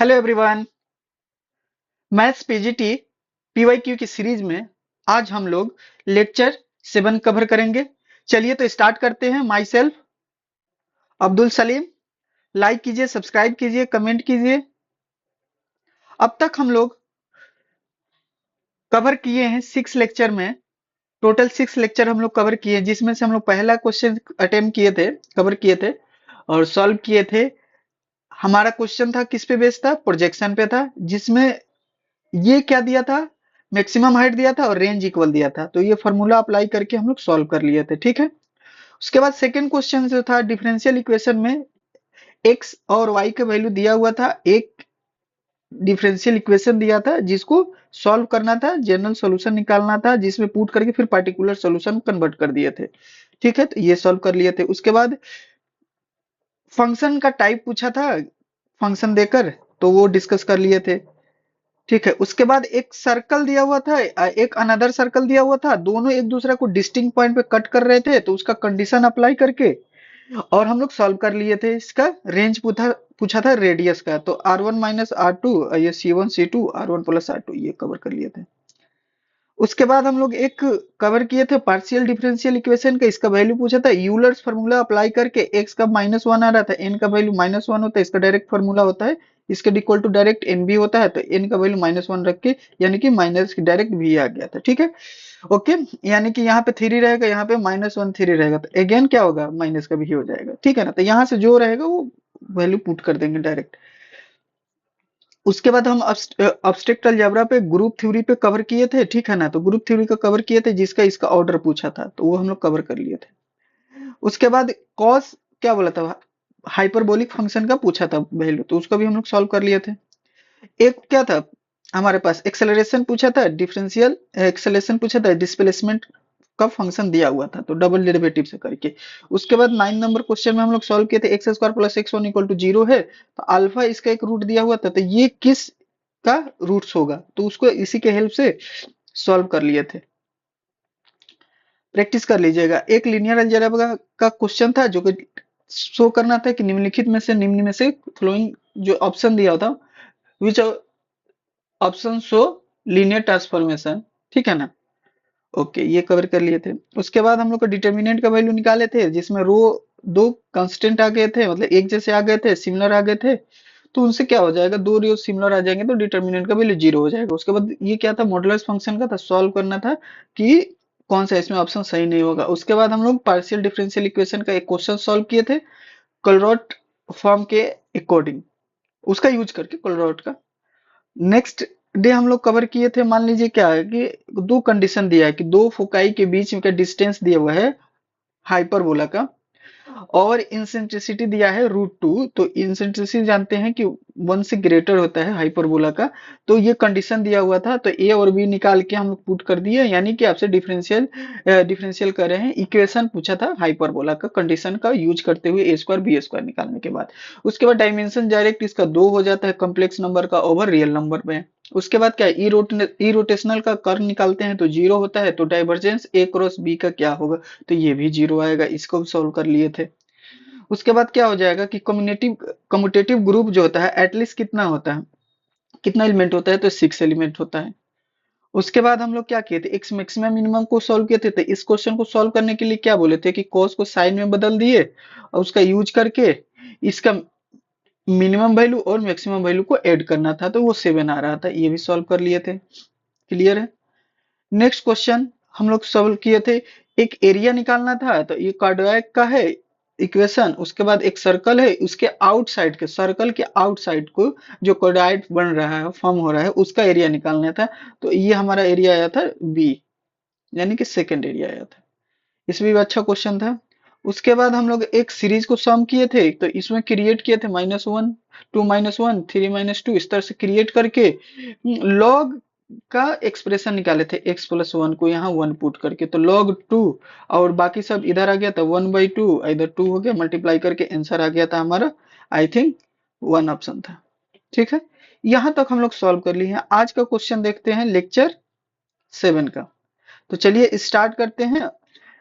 Hello everyone. Maths PGT PYQ की series में आज हम लोग लेक्चर 7 कवर करेंगे। चलिए तो स्टार्ट करते हैं। My self Abdul Salim. Like कीजिए, सब्सक्राइब कीजिए, कमेंट कीजिए। अब तक हम लोग कवर किए हैं 6 लेक्चर में। टोटल 6 लेक्चर हम लोग कवर किए हैं, जिसमें से हम लोग पहला क्वेश्चन अटेम्प्ट किए थे, कवर किए थे और सॉल्व किए थे। हमारा क्वेश्चन था किस पे बेस्ड था? प्रोजेक्शन पे था, जिसमें ये क्या दिया था? मैक्सिमम हाइट दिया था और रेंज इक्वल दिया था। तो ये फॉर्मूला अप्लाई करके हम लोग सॉल्व कर लिए थे, ठीक है। उसके बाद सेकंड क्वेश्चन जो था डिफरेंशियल इक्वेशन में एक्स और वाई का वैल्यू दिया हुआ था। एक डिफरेंशियल इक्वेशन दिया था जिसको सॉल्व करना था, जनरल सॉल्यूशन निकालना था, जिसमें पुट करके फिर पार्टिकुलर सॉल्यूशन कन्वर्ट कर दिए थे, ठीक है। तो ये सॉल्व कर लिए थे। उसके बाद फंक्शन का टाइप पूछा था, फंक्शन देकर, तो वो डिस्कस कर लिए थे, ठीक है। उसके बाद एक सर्कल दिया हुआ था, एक अनदर सर्कल दिया हुआ था, दोनों एक दूसरे को डिस्टिंक्ट पॉइंट पे कट कर रहे थे, तो उसका कंडीशन अप्लाई करके और हम लोग सॉल्व कर लिए थे। इसका रेंज पूछा पूछा था रेडियस का, तो R1 - R2, ये C1 C2 R1 + R2, ये कवर कर लिए थे। उसके बाद हम लोग एक कवर किए थे पार्शियल डिफरेंशियल इक्वेशन का। इसका वैल्यू पूछा था यूलर्स फार्मूला अप्लाई करके। एक्स का -1 आ रहा था, एन का वैल्यू -1 होता है, इसका डायरेक्ट फार्मूला होता है, इसके equal to direct N B होता है, तो एन का वैल्यू -1 रख के यानी कि माइनस डायरेक्ट भी आ गया था, ठीक है। ओके, यानी कि यहाँ पे 3 रहेगा, यहाँ पे -1 3 रहेगा, तो अगेन क्या होगा? माइनस का भी हो जाएगा, ठीक है ना। तो यहाँ से जो रहेगा वो वैल्यू पुट कर देंगे डायरेक्ट। उसके बाद हम अब्स्ट्रैक्ट अलजेब्रा पे ग्रुप थ्योरी पे कवर किए थे, ठीक है ना। तो ग्रुप थ्योरी का कवर किए थे, जिसका इसका ऑर्डर पूछा था, तो वो हम लोग कवर कर लिए थे। उसके बाद कॉस क्या बोला था? हाइपरबोलिक फंक्शन का पूछा था वैल्यू, तो उसका भी हम लोग सॉल्व कर लिए थे। एक क्या था हमारे पास? एक्सेलरेशन पूछा था, डिफरेंशियल एक्सेलरेशन पूछा था, डिस्प्लेसमेंट का फंक्शन दिया हुआ था, तो डबल डेरिवेटिव से करके। उसके बाद 9 नंबर क्वेश्चन में हम लोग सॉल्व किए थे, x² + x1 = 0 है, तो अल्फा इसका एक रूट दिया हुआ था, तो ये किस का रूट्स होगा, तो उसको इसी के हेल्प से सॉल्व कर लिए थे। प्रैक्टिस कर लीजिएगा। एक लीनियर अलजेब्रा का क्वेश्चन था, जो कि शो करना था कि निम्न में से फ्लोइंग जो ऑप्शन दिया था, which option show linear transformation, ठीक है ना। ओके, ये कवर कर लिए थे। उसके बाद हम लोग को डिटर्मिनेंट का वैल्यू निकाले थे, जिसमें रो दो कांस्टेंट आ गए थे, मतलब एक जैसे आ गए थे, सिमिलर आ गए थे, तो उनसे क्या हो जाएगा? दो रो सिमिलर आ जाएंगे तो डिटर्मिनेंट का वैल्यू 0 हो जाएगा। उसके बाद ये क्या था? मॉडुलस फंक्शन का था, सॉल्व करना था कि कौन सा इसमें ऑप्शन सही नहीं होगा। उसके बाद हम लोग पार्शियल डिफरेंशियल इक्वेशन का एक क्वेश्चन सॉल्व किए थे, कोलरॉट फॉर्म के अकॉर्डिंग, उसका यूज करके कोलरॉट का। नेक्स्ट डे हम लोग कवर किए थे, मान लीजिए क्या है कि दो कंडीशन दिया है कि दो फोकाई के बीच में का डिस्टेंस दिया हुआ है हाइपरबोला का, और इंसेंट्रिसिटी दिया है √2। तो इंसेंट्रिसिटी जानते हैं कि 1 से ग्रेटर होता है हाइपरबोला का। तो ये कंडीशन दिया हुआ था, तो ए और बी निकाल के हम लोग पुट कर दिए, यानी कि आपसे डिफरेंशियल कर रहे हैं। इक्वेशन पूछा था हाइपरबोला का, कंडीशन का यूज करते हुए a² b² निकालने के बाद। उसके बाद डायमेंशन डायरेक्ट इसका 2 हो जाता है, कम्प्लेक्स नंबर का ओवर रियल नंबर में। उसके बाद क्या? ई रोटेशनल का कर्व निकालते हैं तो 0 होता है, तो डाइवर्जेंस a×b का क्या होगा? तो ये भी 0 आएगा, इसको भी सोल्व कर लिए थे। उसके बाद क्या हो जाएगा कि कम्यूटेटिव ग्रुप जो होता है एटलीस्ट कितना होता है, कितना एलिमेंट होता है? तो 6 एलिमेंट होता है। उसके बाद हम लोग क्या किए थे? एक्स मैक्सिमम मिनिमम को सॉल्व किए थे, तो इस क्वेश्चन को सॉल्व करने के लिए क्या बोले थे कि कॉस को साइन में बदल दिए और उसका यूज करके इसका मिनिमम वैल्यू और मैक्सिमम वैल्यू को ऐड करना था, तो वो 7 आ रहा था। ये भी सॉल्व कर लिए थे, क्लियर है। नेक्स्ट क्वेश्चन हम लोग सॉल्व किए थे, एक एरिया निकालना था, तो ये कार्डियक का है इक्वेशन। उसके बाद एक सर्कल है, उसके आउटसाइड के सर्कल के आउटसाइड को जो कार्डियड बन रहा है, फॉर्म हो रहा है, उसका एरिया निकालना था। तो ये हमारा एरिया आया था बी, यानी कि सेकंड एरिया आया था। इसमें भी अच्छा क्वेश्चन था। उसके बाद हम लोग एक सीरीज को सम किए थे, तो इसमें क्रिएट किए थे -1 2 -1 3 -2, इस तरह से क्रिएट करके लॉग का एक्सप्रेशन निकाले थे। x+1 को यहाँ 1 पुट करके, तो log 2 और बाकी सब इधर आ गया था 1/2, इधर 2 हो गया, मल्टीप्लाई करके आंसर आ गया था हमारा, आई थिंक 1 ऑप्शन था, ठीक है। यहाँ तक हम लोग सॉल्व कर लिए हैं। आज का क्वेश्चन देखते हैं लेक्चर 7 का। तो चलिए स्टार्ट करते हैं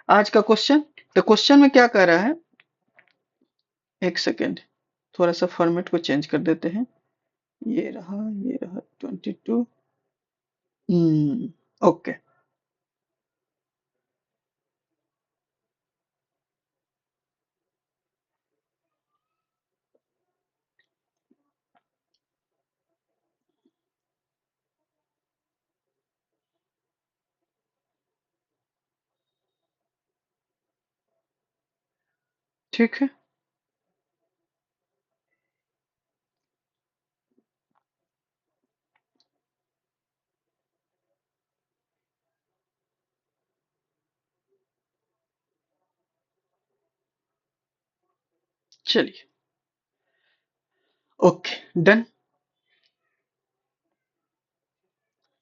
आज का क्वेश्चन। तो क्वेश्चन में क्या कह रहा है? एक सेकेंड, थोड़ा सा फॉर्मेट को चेंज कर देते हैं। ये रहा 22। ओके। ठीक है, चलिए, ओके, डन।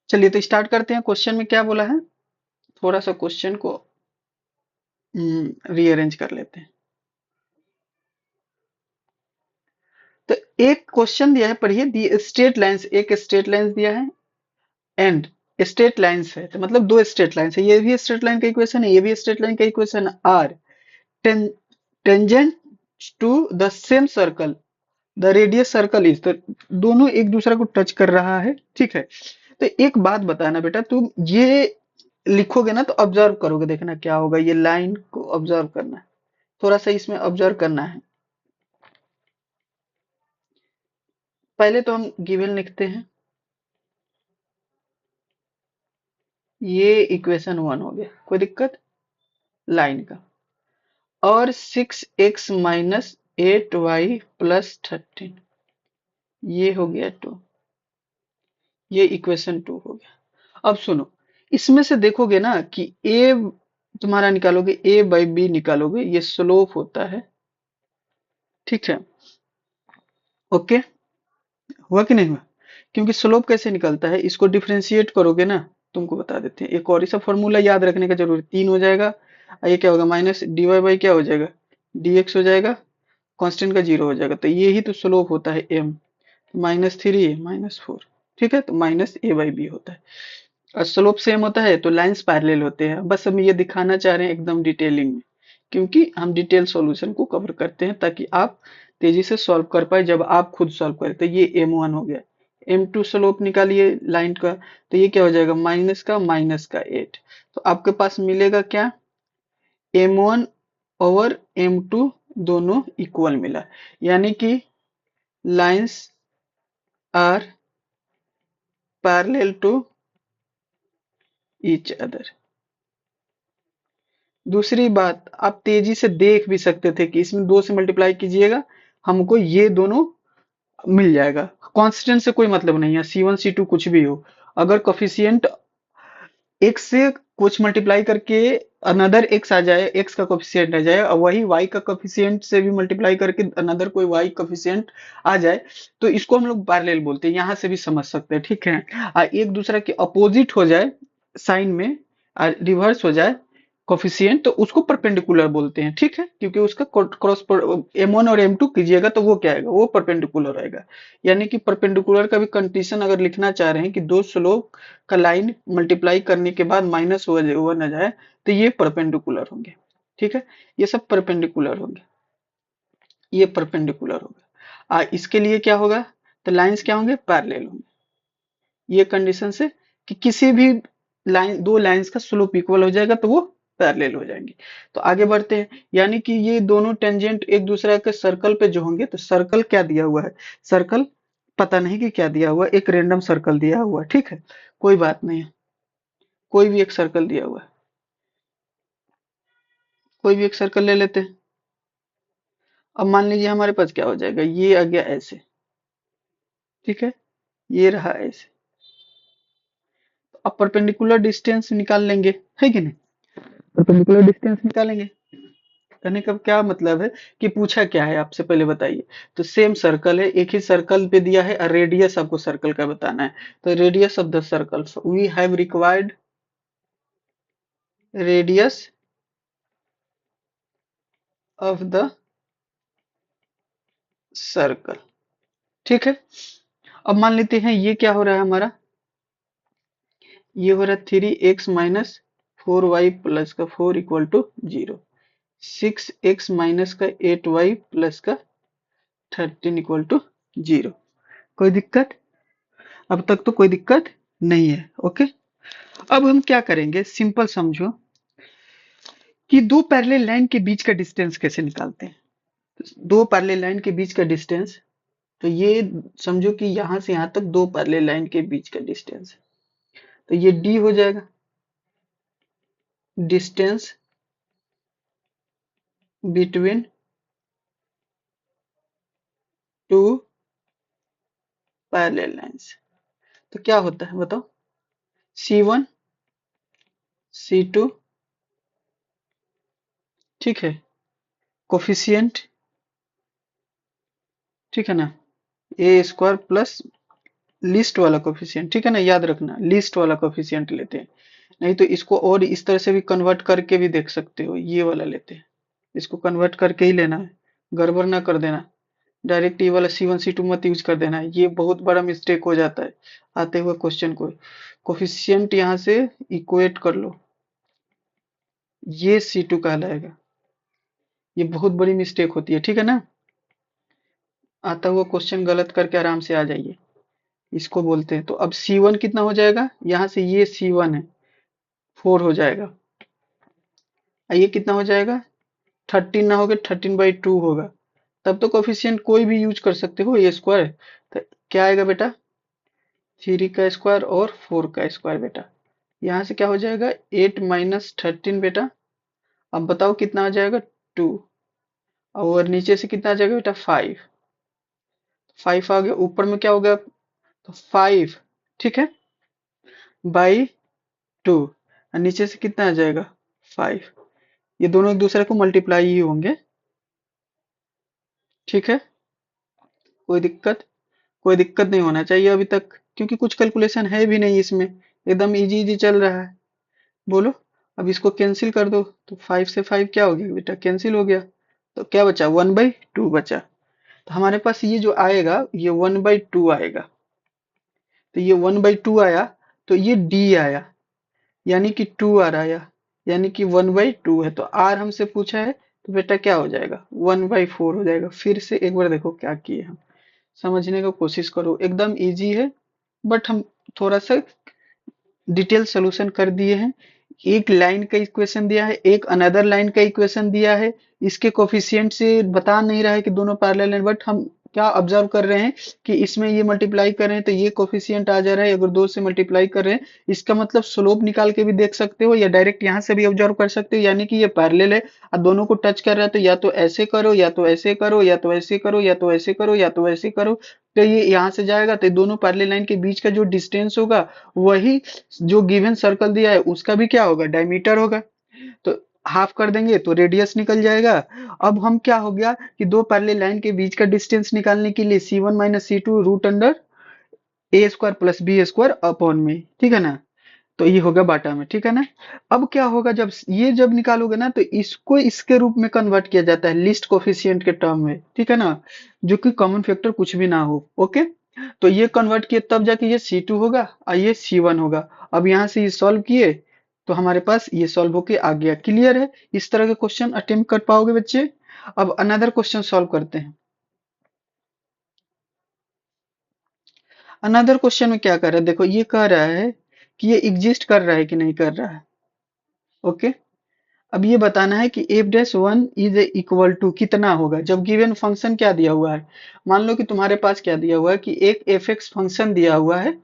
चलिए तो स्टार्ट करते हैं। क्वेश्चन में क्या बोला है, थोड़ा सा क्वेश्चन को रीअरेंज कर लेते हैं। तो एक क्वेश्चन दिया है, पढ़िए। दी स्ट्रेट लाइंस, एक स्ट्रेट लाइंस दिया है एंड स्ट्रेट लाइंस है, तो मतलब दो स्ट्रेट लाइंस है। ये भी स्ट्रेट लाइन का इक्वेशन है, ये भी स्ट्रेट लाइन का इक्वेशन है। Are tangent to the same circle, the radius circle is, तो दोनों एक दूसरे को टच कर रहा है, ठीक है। तो एक बात बताना बेटा, तुम ये लिखोगे ना तो ऑब्जर्व करोगे, देखना क्या होगा। ये लाइन को ऑब्जर्व करना है, थोड़ा सा इसमें ऑब्जर्व करना है। पहले तो हम गिवन लिखते हैं, ये इक्वेशन 1 हो गया, कोई दिक्कत लाइन का। और 6x माइनस 8y प्लस 13, ये हो गया 2, ये इक्वेशन 2 हो गया। अब सुनो, इसमें से देखोगे ना कि a तुम्हारा निकालोगे, a बाई बी निकालोगे, ये स्लोप होता है, ठीक है। ओके, हुआ कि नहीं हुआ? क्योंकि स्लोप कैसे निकलता है, इसको डिफरेंशिएट करोगे ना, तुमको बता देते हैं। एक और ही सब फॉर्मूला याद रखने का जरूरी, 3 हो जाएगा, और ये क्या होगा, माइनस डी वाई बाई क्या हो जाएगा, dx हो जाएगा, कांस्टेंट का 0 हो जाएगा। तो ये ही तो स्लोप होता है m, -3 -4, ठीक है। तो माइनस a बाई बी होता है, और स्लोप सेम होता है तो लाइंस पैरेलल होते हैं। बस हम ये दिखाना चाह रहे हैं एकदम डिटेलिंग में, क्योंकि हम डिटेल सॉल्यूशन को कवर करते हैं ताकि आप तेजी से सॉल्व कर पाए जब आप खुद सॉल्व करें। तो ये m1 हो गया, m2 स्लोप निकालिए लाइन का, तो ये क्या हो जाएगा, -का 8। तो आपके पास मिलेगा क्या, m1 और m2 दोनों इक्वल मिला, यानी कि lines are parallel to each other. दूसरी बात, आप तेजी से देख भी सकते थे कि इसमें 2 से मल्टीप्लाई कीजिएगा, हमको ये दोनों मिल जाएगा। कांस्टेंट से कोई मतलब नहीं है, C1 C2 कुछ भी हो, अगर कोफिशिएंट x से कुछ मल्टीप्लाई करके अनदर x आ जाए, x का कोफिशिएंट आ जाए, और वही y का कोफिशिएंट से भी मल्टीप्लाई करके अनदर कोई y कोफिशिएंट आ जाए, तो इसको हम लोग पैरेलल बोलते हैं। यहाँ से भी समझ सकते हैं, ठीक है। एक दूसरे के अपोजिट हो जाए साइन में, रिवर्स हो जाए कोफिशिएंट, तो उसको परपेंडिकुलर बोलते हैं, ठीक है। क्योंकि उसका क्रॉस m1 और m2 कीजिएगा तो वो क्या आएगा, वो परपेंडिकुलर आएगा। यानी कि परपेंडिकुलर का भी कंडीशन अगर लिखना चाह रहे हैं कि दो स्लोप का लाइन मल्टीप्लाई करने के बाद -1 आ जाए, तो ये परपेंडिकुलर होंगे, ठीक है। ये सब परपेंडिकुलर होंगे, ये परपेंडिकुलर होगा। इसके लिए क्या होगा, तो लाइंस क्या होंगे, पैरेलल होंगे। ये कंडीशन से कि किसी भी लाइन, दो लाइंस का स्लोप इक्वल हो जाएगा तो वो पैरेलल हो जाएंगे। तो आगे बढ़ते हैं, यानी कि ये दोनों टेंजेंट एक दूसरे के सर्कल पे जो होंगे, तो सर्कल क्या दिया हुआ है, सर्कल पता नहीं कि क्या दिया हुआ है, एक रेंडम सर्कल दिया हुआ है, ठीक है। कोई बात नहीं है, कोई भी एक सर्कल दिया हुआ है, कोई भी एक सर्कल ले लेते हैं। अब मान लीजिए हमारे पास क्या हो जाएगा, ये आ गया ऐसे, ठीक है, ये रहा ऐसे। अब परपेंडिकुलर डिस्टेंस निकाल लेंगे, है कि नहीं, परपेंडिकुलर डिस्टेंस निकालेंगे। कहने का क्या मतलब है कि पूछा क्या है आपसे, पहले बताइए। तो सेम सर्कल है, एक ही सर्कल पे दिया है, और रेडियस आपको सर्कल का बताना है। तो radius of the circle, we have required radius of the circle, ठीक है। अब मान लेते हैं ये क्या हो रहा है हमारा, ये हो रहा है 3x माइनस 4y प्लस का 4 इक्वल टू 0, 6x माइनस का 8y प्लस का 13 इक्वल टू 0। कोई दिक्कत? अब तक तो कोई दिक्कत नहीं है। ओके, अब हम क्या करेंगे, सिंपल समझो कि दो पैरेलल लाइन के बीच का डिस्टेंस कैसे निकालते हैं। दो पैरेलल लाइन के बीच का डिस्टेंस, तो ये समझो कि यहां से यहां तक दो पैरेलल लाइन के बीच का डिस्टेंस है, तो ये डी हो जाएगा, distance between two parallel lines. तो क्या होता है बताओ, C1 C2, ठीक है, कोफिशिएंट, ठीक है ना, ए स्क्वायर प्लस लिस्ट वाला कोफिशिएंट, ठीक है ना, याद रखना लिस्ट वाला कोफिशिएंट लेते हैं। नहीं तो इसको और इस तरह से भी कन्वर्ट करके भी देख सकते हो, ये वाला लेते हैं, इसको कन्वर्ट करके ही लेना है, गड़बड़ ना कर देना, डायरेक्ट ये वाला C1 C2 मत यूज कर देना है, ये बहुत बड़ा मिस्टेक हो जाता है आते हुए क्वेश्चन को। कोफिशिएंट यहाँ से इक्वेट कर लो, ये C2 कहलाएगा, ये बहुत बड़ी मिस्टेक होती है, ठीक है ना। आता हुआ क्वेश्चन गलत करके आराम से आ जाइए, इसको बोलते हैं। तो अब C1 कितना हो जाएगा, यहाँ से ये C1 है 4 हो जाएगा, ये कितना हो जाएगा 13 ना होगा 13/2 होगा, तब तो कोफिशिएंट कोई भी यूज कर सकते हो, ए स्क्वायर। तो क्या आएगा बेटा, 3 का स्क्वायर और 4 का स्क्वायर बेटा, यहाँ से क्या हो जाएगा 8 माइनस 13 बेटा। अब बताओ कितना आ जाएगा 2, और नीचे से कितना आ जाएगा बेटा 5, 5 आ गया, ऊपर में क्या होगा तो 5, ठीक है, बाई 2, और नीचे से कितना आ जाएगा 5, ये दोनों एक दूसरे को मल्टीप्लाई ही होंगे, ठीक है। कोई दिक्कत, कोई दिक्कत नहीं होना चाहिए अभी तक, क्योंकि कुछ कैलकुलेशन है भी नहीं इसमें, एकदम इजी इजी चल रहा है। बोलो, अब इसको कैंसिल कर दो, तो 5 से 5 क्या हो गया बेटा, कैंसिल हो गया, तो क्या बचा 1/2 बचा। तो हमारे पास ये जो आएगा ये 1/2 आएगा, तो ये 1/2 आया, तो ये डी आया, यानी कि 2 आ रहा है, यानी कि 1/2 है, तो आर हमसे पूछा है, तो बेटा क्या हो जाएगा 1/4 हो जाएगा। फिर से एक बार देखो क्या किए हम, समझने का कोशिश करो, एकदम इजी है, बट हम थोड़ा सा डिटेल सोल्यूशन कर दिए हैं। एक लाइन का इक्वेशन दिया है, एक अनदर लाइन का इक्वेशन दिया है, इसके कोफिशिएंट से बता नहीं रहा है कि दोनों पैरेलल हैं, बट हम क्या ऑब्जर्व कर रहे हैं कि इसमें ये मल्टीप्लाई कर रहे हैं तो ये कोफिशिएंट आ जा रहा है, अगर दो से मल्टीप्लाई कर रहे हैं, इसका मतलब स्लोप निकाल के भी देख सकते हो, या डायरेक्ट यहाँ से भी ऑब्जर्व कर सकते हो, यानी कि ये पैरेलल है और दोनों को टच कर रहा है, तो या तो ऐसे करो या तो ऐसे करो या तो ऐसे करो या तो ऐसे करो या तो ऐसे करो, तो ये यहाँ से जाएगा, तो दोनों पैरेलल लाइन के बीच का जो डिस्टेंस होगा वही जो गिवन सर्कल दिया है उसका भी क्या होगा, डायमीटर होगा, तो हाफ कर देंगे तो रेडियस निकल जाएगा। अब हम क्या हो गया कि दो पैरेलल लाइन के बीच का डिस्टेंस निकालने के लिए C1 minus C2 root under a square plus b square upon में, ठीक है ना, तो ये होगा बाटा में, ठीक है ना। अब क्या होगा, जब ये जब निकालोगे ना तो इसको इसके रूप में कन्वर्ट किया जाता है लिस्ट कोफिशिएंट के टर्म में, ठीक है ना, जो कि कॉमन फैक्टर कुछ भी ना हो। ओके, तो ये कन्वर्ट किए तब जाके ये C2 होगा और ये C1 होगा। अब यहाँ से ये सॉल्व किए तो हमारे पास ये सॉल्व होके आ गया। क्लियर है, इस तरह के क्वेश्चन अटेम्प्ट कर पाओगे बच्चे। अब अनदर क्वेश्चन सॉल्व करते हैं। अनदर क्वेश्चन में क्या कर रहा है, देखो ये कह रहा है कि ये एग्जिस्ट कर रहा है कि नहीं कर रहा है। ओके, अब ये बताना है कि f-1 इज इक्वल टू कितना होगा, जब गिवन फंक्शन क्या दिया हुआ है। मान लो कि तुम्हारे पास क्या दिया हुआ है कि एक fx फंक्शन दिया हुआ है,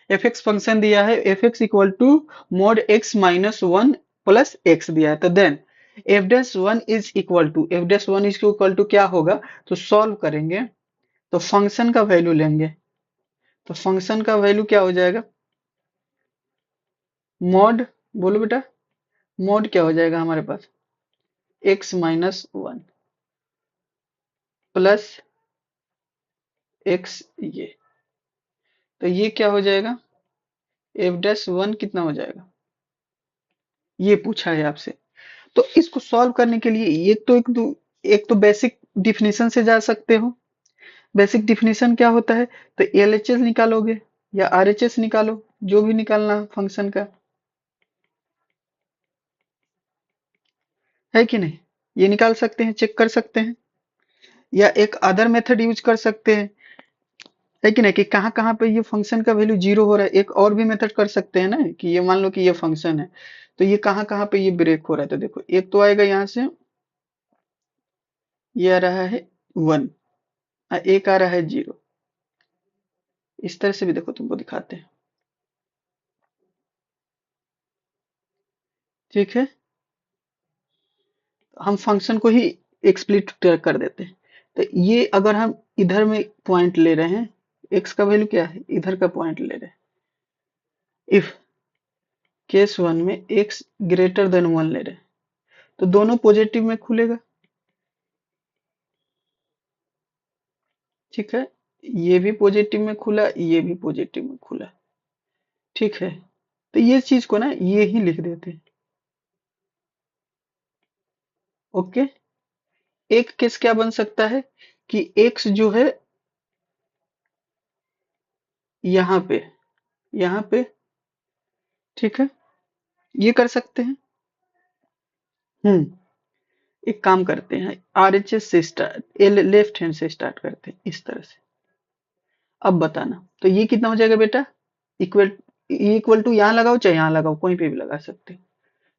fx फंक्शन दिया है, fx equal to mod x minus 1 plus x दिया है, तो then f-1 is equal to, f-1 is equal to क्या होगा, तो सॉल्व करेंगे तो फंक्शन का वैल्यू लेंगे, तो फंक्शन का वैल्यू क्या हो जाएगा, मॉड, बोलो बेटा, मॉड क्या हो जाएगा हमारे पास x माइनस 1 प्लस x, ये तो ये क्या हो जाएगा f-1 कितना हो जाएगा, ये पूछा है आपसे। तो इसको सॉल्व करने के लिए एक तो बेसिक डिफिनीशन से जा सकते हो। बेसिक डिफिनीशन क्या होता है, तो एलएचएस निकालोगे या आरएचएस निकालो, जो भी निकालना फंक्शन का, है कि नहीं, ये निकाल सकते हैं, चेक कर सकते हैं, या एक अदर मेथड यूज कर सकते हैं, है कि नहीं, कि कहाँ कहाँ पे ये फंक्शन का वैल्यू जीरो हो रहा है। एक और भी मेथड कर सकते हैं ना, कि ये मान लो कि ये फंक्शन है, तो ये कहाँ कहाँ पे ये ब्रेक हो रहा है। तो देखो एक तो आएगा यहाँ से, ये आ रहा है 1, एक आ रहा है 0। इस तरह से भी देखो तुमको दिखाते हैं, ठीक है। हम फंक्शन को ही एक्सप्लिट कर देते हैं। तो ये अगर हम इधर में पॉइंट ले रहे हैं, एक्स का वैल्यू क्या है, इधर का पॉइंट ले रहे हैं। इफ केस वन में एक्स ग्रेटर देन 1 ले रहे हैं, तो दोनों पॉजिटिव में खुलेगा, ठीक है। ये भी पॉजिटिव में खुला, ये भी पॉजिटिव में खुला, ठीक है। तो ये चीज को ना ये ही लिख देते हैं, ओके। एक केस क्या बन सकता है कि एक्स जो है यहाँ पे, यहाँ पे, ठीक है, ये कर सकते हैं। एक काम करते हैं, आरएचएस से स्टार्ट, लेफ्ट हैंड से स्टार्ट करते हैं इस तरह से। अब बताना, तो ये कितना हो जाएगा बेटा, इक्वल, इक्वल टू यहाँ लगाओ चाहे यहाँ लगाओ, कोई पे भी लगा सकते हैं।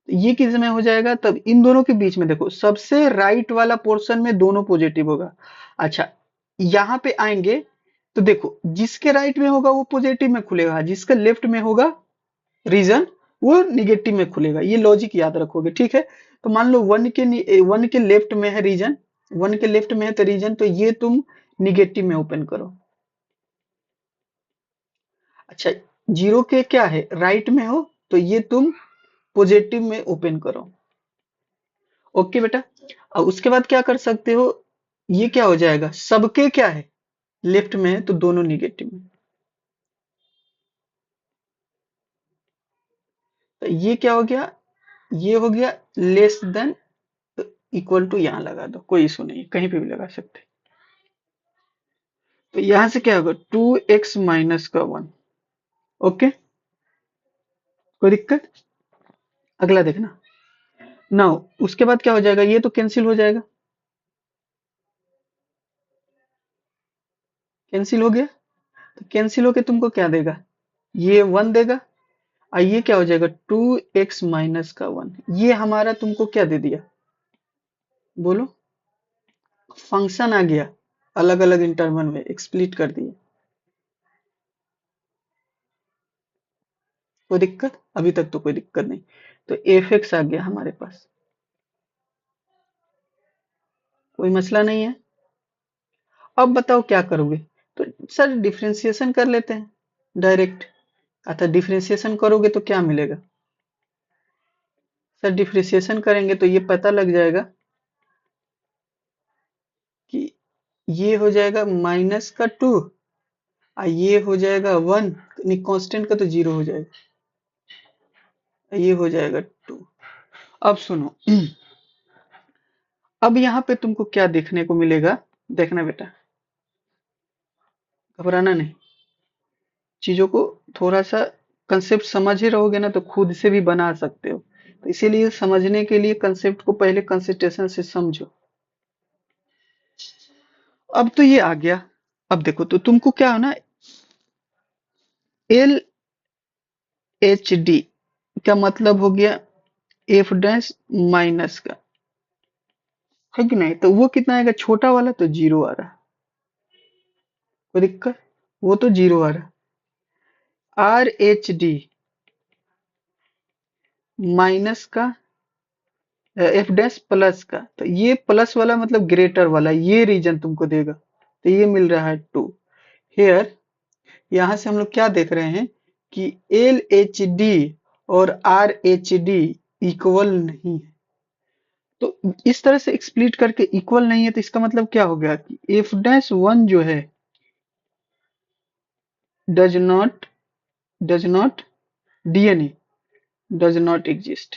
तो ये किस में हो जाएगा, तब इन दोनों के बीच में देखो सबसे राइट वाला पोर्शन में दोनों पॉजिटिव होगा। अच्छा, यहाँ पे आएंगे तो देखो जिसके राइट में होगा वो पॉजिटिव में खुलेगा, जिसका लेफ्ट में होगा रीजन वो निगेटिव में खुलेगा। ये लॉजिक याद रखोगे, ठीक है। तो मान लो वन के लेफ्ट में है रीजन, वन के लेफ्ट में है तो रीजन, तो ये तुम निगेटिव में ओपन करो। अच्छा, जीरो के क्या है, राइट में हो, तो ये तुम पॉजिटिव में ओपन करो, ओके बेटा। और उसके बाद क्या कर सकते हो, ये क्या हो जाएगा, सबके क्या है, लेफ्ट में है तो दोनों निगेटिव में। तो ये क्या हो गया, ये हो गया लेस देन, इक्वल टू यहाँ लगा दो, कोई इशू नहीं है, कहीं पे भी लगा सकते हैं। तो यहां से क्या होगा, 2x माइनस का 1, ओके, कोई दिक्कत। अगला देखना, नाउ उसके बाद क्या हो जाएगा, ये तो कैंसिल हो जाएगा, कैंसिल हो गया। तो कैंसिल होके तुमको क्या देगा, ये 1 देगा, और ये क्या हो जाएगा, 2x माइनस का 1। ये हमारा तुमको क्या दे दिया, बोलो, फंक्शन आ गया, अलग अलग इंटरवल में एक्सप्लिट कर दिए। कोई दिक्कत, अभी तक तो कोई दिक्कत नहीं। तो एफ एक्स आ गया हमारे पास, कोई मसला नहीं है। अब बताओ क्या करोगे, तो सर डिफरेंशिएशन कर लेते हैं डायरेक्ट। अतः डिफरेंशिएशन करोगे तो क्या मिलेगा, सर डिफरेंशिएशन करेंगे तो ये पता लग जाएगा कि ये हो जाएगा माइनस का 2, और ये हो जाएगा 1, कांस्टेंट का तो 0 हो जाएगा, ये हो जाएगा 2। अब सुनो, अब यहाँ पे तुमको क्या देखने को मिलेगा, देखना बेटा, घबराना नहीं, चीजों को थोड़ा सा कंसेप्ट समझे रहोगे ना तो खुद से भी बना सकते हो। तो इसीलिए समझने के लिए कंसेप्ट को पहले कंसिस्टेशन से समझो। अब तो ये आ गया। अब देखो तो तुमको क्या है ना, एल एच डी का मतलब हो गया एफ डैश माइनस का, है कि नहीं। तो वो कितना आएगा, छोटा वाला तो 0 आ रहा, कोई दिक्कत, वो तो 0 आ रहा। आर एच डी माइनस का, एफ डैश प्लस का, तो ये प्लस वाला मतलब ग्रेटर वाला, ये रीजन तुमको देगा, तो ये मिल रहा है 2। हेयर, यहां से हम लोग क्या देख रहे हैं कि एल एच डी और आर एच डी इक्वल नहीं है। तो इस तरह से एक्सप्लिट करके इक्वल नहीं है, तो इसका मतलब क्या हो गया कि एफ डैश वन जो है does not, does not, DNA does not exist,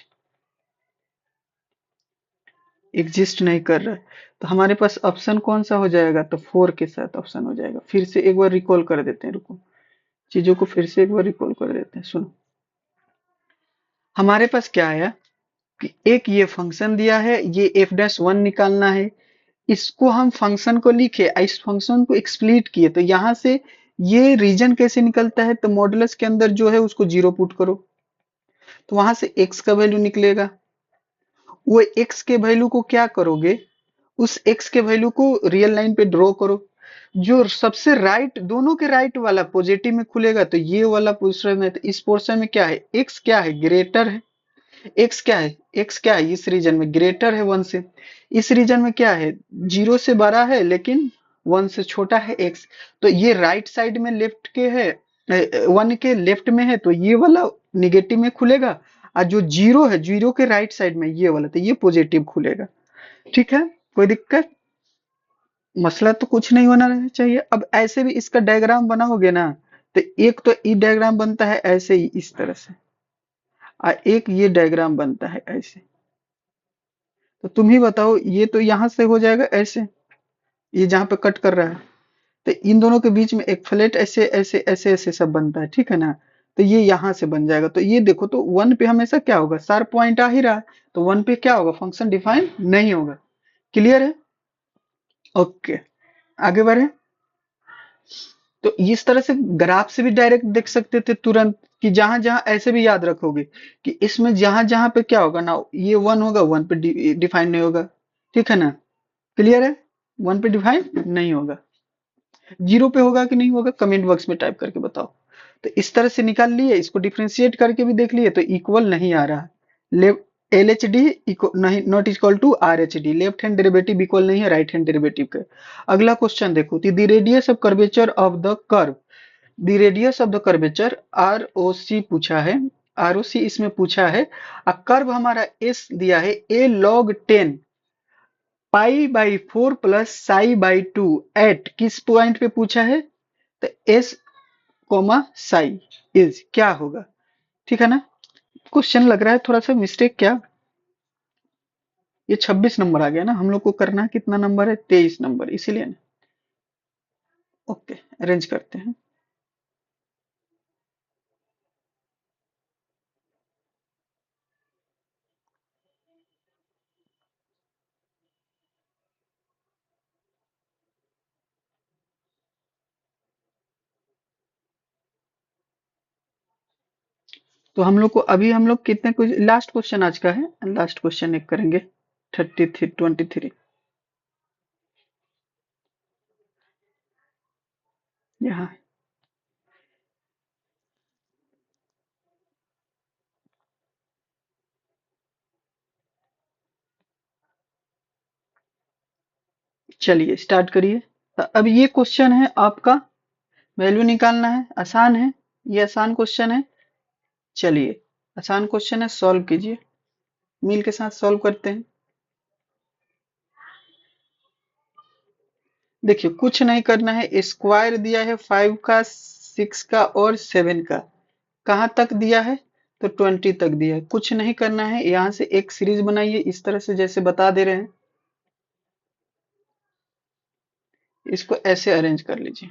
exist नहीं कर रहा है। तो हमारे पास ऑप्शन कौन सा हो जाएगा, तो 4 के साथ ऑप्शन हो जाएगा। फिर से एक बार रिकॉल कर देते हैं, रुको, चीजों को फिर से एक बार रिकॉल कर देते हैं। सुनो, हमारे पास क्या आया कि एक ये फंक्शन दिया है, ये एफ डैश वन निकालना है, इसको हम फंक्शन को लिखे, इस फंक्शन को एक्सप्लिट किए, तो यहाँ से ये रीजन कैसे निकलता है, तो मॉडुलस के अंदर जो है उसको 0 पुट करो, तो वहां से x का वैल्यू निकलेगा। वो x के वैल्यू को क्या करोगे, उस x के वैल्यू को रियल लाइन पे ड्रॉ करो, जो सबसे राइट, दोनों के राइट वाला पॉजिटिव में खुलेगा तो ये वाला पोर्शन है, तो इस पोर्शन में क्या है, x क्या है, ग्रेटर है। x क्या है, x क्या है, इस रीजन में ग्रेटर है 1 से। इस रीजन में क्या है, 0 से बड़ा है लेकिन 1 से छोटा है x। तो ये राइट साइड में लेफ्ट के है, 1 के लेफ्ट में है तो ये वाला निगेटिव में खुलेगा, और जो 0 है, 0 के राइट साइड में ये वाला, तो ये पॉजिटिव खुलेगा। ठीक है, कोई दिक्कत, मसला तो कुछ नहीं होना चाहिए। अब ऐसे भी इसका डायग्राम बनाओगे ना, तो एक तो ई डायग्राम बनता है ऐसे ही इस तरह से, और एक ये डायग्राम बनता है ऐसे। तो तुम ही बताओ, ये तो यहां से हो जाएगा ऐसे, ये जहां पे कट कर रहा है, तो इन दोनों के बीच में एक फ्लैट ऐसे ऐसे ऐसे ऐसे सब बनता है, ठीक है ना। तो ये यहां से बन जाएगा, तो ये देखो, तो 1 पे हमेशा क्या होगा, शार्प पॉइंट आ ही रहा है, तो 1 पे क्या होगा, फंक्शन डिफाइन नहीं होगा। क्लियर है, ओके, आगे बढ़े। तो इस तरह से ग्राफ से भी डायरेक्ट देख सकते थे तुरंत, कि जहां जहां ऐसे भी याद रखोगे कि इसमें जहां जहां पे क्या होगा ना, ये 1 होगा, 1 पे डिफाइन नहीं होगा, ठीक है ना। क्लियर है, 1 पे डिफाइन नहीं होगा, 0 पे होगा कि नहीं होगा, कमेंट बॉक्स में टाइप करके बताओ। तो इस तरह से निकाल लिए, इसको डिफ्रेंशिएट करके भी देख लिए, तो इक्वल नहीं आ रहा। लेफ्ट एल एच डी नहीं, not equal to R H D, left hand derivative equal नहीं है राइट हैंड डेरिवेटिव के। अगला क्वेश्चन देखो, the radius of curvature of the curve, the radius of the curvature R O C पूछा है, are O सी इसमें पूछा है। कर्व हमारा एस दिया है, a log 10 pi by 4 plus psi by 2 at किस पॉइंट पे पूछा है, तो एस कोमा साई इज क्या होगा, ठीक है ना। क्वेश्चन लग रहा है थोड़ा सा मिस्टेक क्या, ये 26 नंबर आ गया ना, हम लोग को करना है कितना नंबर है, 23 नंबर, इसीलिए ना। ओके, अरेंज करते हैं। तो हम लोग को अभी, हम लोग कितने कुछ, लास्ट क्वेश्चन आज का है, लास्ट क्वेश्चन एक करेंगे, 23 यहाँ। चलिए स्टार्ट करिए। तो अब ये क्वेश्चन है आपका, वैल्यू निकालना है, आसान है, ये आसान क्वेश्चन है। चलिए, आसान क्वेश्चन है, सॉल्व कीजिए, मिल के साथ सॉल्व करते हैं। देखिए कुछ नहीं करना है, स्क्वायर दिया है 5 का, 6 का और 7 का, कहाँ तक दिया है, तो 20 तक दिया है। कुछ नहीं करना है, यहाँ से एक सीरीज बनाइए इस तरह से जैसे बता दे रहे हैं, इसको ऐसे अरेंज कर लीजिए।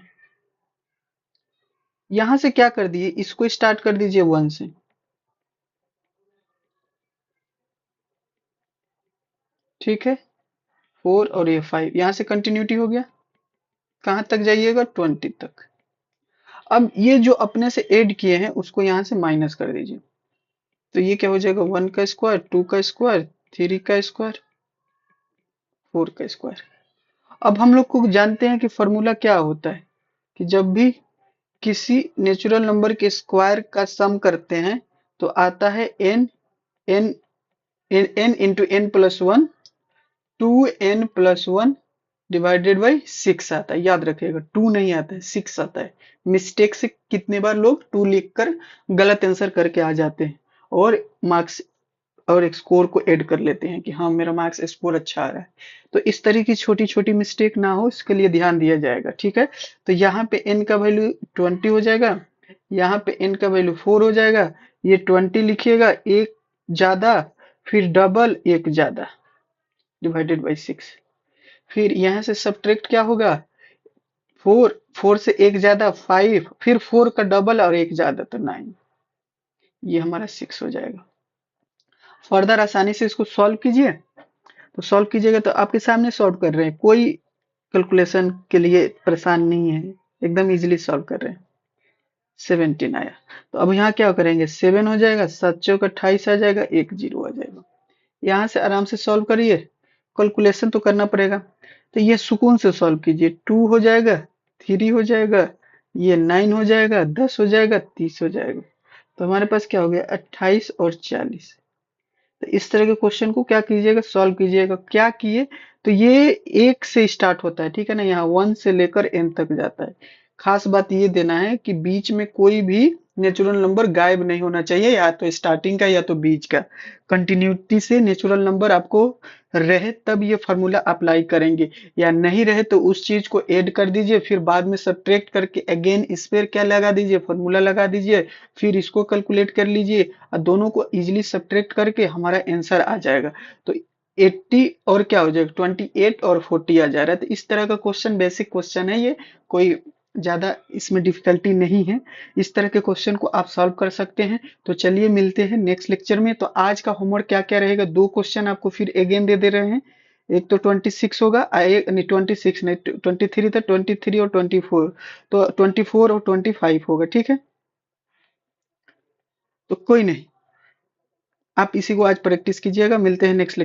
यहाँ से क्या कर दिए, इसको स्टार्ट कर दीजिए 1 से, ठीक है, 4 और ये 5, यहाँ से कंटिन्यूटी हो गया, कहाँ तक जाइएगा, 20 तक। अब ये जो अपने से ऐड किए हैं उसको यहाँ से माइनस कर दीजिए, तो ये क्या हो जाएगा, 1 का स्क्वायर, 2 का स्क्वायर, 3 का स्क्वायर, 4 का स्क्वायर। अब हम लोग को जानते हैं कि फॉर्मूला क्या होता है, कि जब भी किसी नेचुरल नंबर के स्क्वायर का सम करते हैं तो आता है n, n, n into N plus one, 2n+1 divided by 6 आता है, याद रखिएगा 2 नहीं आता है, 6 आता है। मिस्टेक से कितने बार लोग 2 लिखकर गलत आंसर करके आ जाते हैं, और मार्क्स और एक स्कोर को ऐड कर लेते हैं कि हाँ मेरा मार्क्स स्कोर अच्छा आ रहा है। तो इस तरह की छोटी छोटी मिस्टेक ना हो, इसके लिए ध्यान दिया जाएगा, ठीक है। तो यहाँ पे n का वैल्यू 20 हो जाएगा, यहाँ पे n का वैल्यू 4 हो जाएगा, ये 20 लिखिएगा, एक ज्यादा, फिर डबल एक ज्यादा, डिवाइडेड बाई 6। फिर यहाँ से सब्ट्रैक्ट क्या होगा, 4, 4 से एक ज्यादा 5, फिर 4 का डबल और एक ज्यादा तो 9, ये हमारा 6 हो जाएगा। फर्दर आसानी से इसको सॉल्व कीजिए, तो सॉल्व कीजिएगा तो आपके सामने सॉल्व कर रहे हैं, कोई कैलकुलेशन के लिए परेशान नहीं है। एकदम इजीली सॉल्व कर रहे हैं। 17 आया। तो अब यहाँ क्या करेंगे, 7 हो जाएगा, 7 चौक 28 आ जाएगा, 1 0 आ जाएगा। यहाँ से आराम से सॉल्व करिए, कैलकुलेशन तो करना पड़ेगा। तो ये सुकून से सॉल्व कीजिए, 2 हो जाएगा, 3 हो जाएगा, ये 9 हो जाएगा, 10 हो जाएगा, 30 हो जाएगा। तो हमारे पास क्या हो गया, 28 और 40। तो इस तरह के क्वेश्चन को क्या कीजिएगा, सॉल्व कीजिएगा। क्या किए, तो ये एक से स्टार्ट होता है, ठीक है ना, यहाँ 1 से लेकर n तक जाता है। खास बात ये देना है कि बीच में कोई भी नेचुरल नंबर गायब नहीं होना चाहिए, या तो स्टार्टिंग का या तो बीच का। कंटिन्यूटी से नेचुरल नंबर आपको रहे तब ये फॉर्मूला अप्लाई करेंगे, या नहीं रहे तो उस चीज को ऐड कर दीजिए, फिर बाद में सब्ट्रैक्ट करके अगेन इस पर क्या लगा दीजिए, फॉर्मूला लगा दीजिए, फिर इसको कैलकुलेट कर लीजिए, और दोनों को इजीली सब्ट्रैक्ट करके हमारा आंसर आ जाएगा। तो 80 और क्या हो जाएगा, 28 और 40 आ जा रहा है। तो इस तरह का क्वेश्चन बेसिक क्वेश्चन है ये, कोई ज्यादा इसमें डिफिकल्टी नहीं है। इस तरह के क्वेश्चन को आप सॉल्व कर सकते हैं। तो चलिए मिलते हैं नेक्स्ट लेक्चर में। तो आज का होमवर्क क्या क्या रहेगा, दो क्वेश्चन आपको फिर अगेन दे दे रहे हैं। एक तो 26 होगा, एक नहीं, 26 नहीं, 23 था, 23 और 24। तो 24 और 25 होगा, ठीक है। तो कोई नहीं, आप इसी को आज प्रैक्टिस कीजिएगा। मिलते हैं नेक्स्ट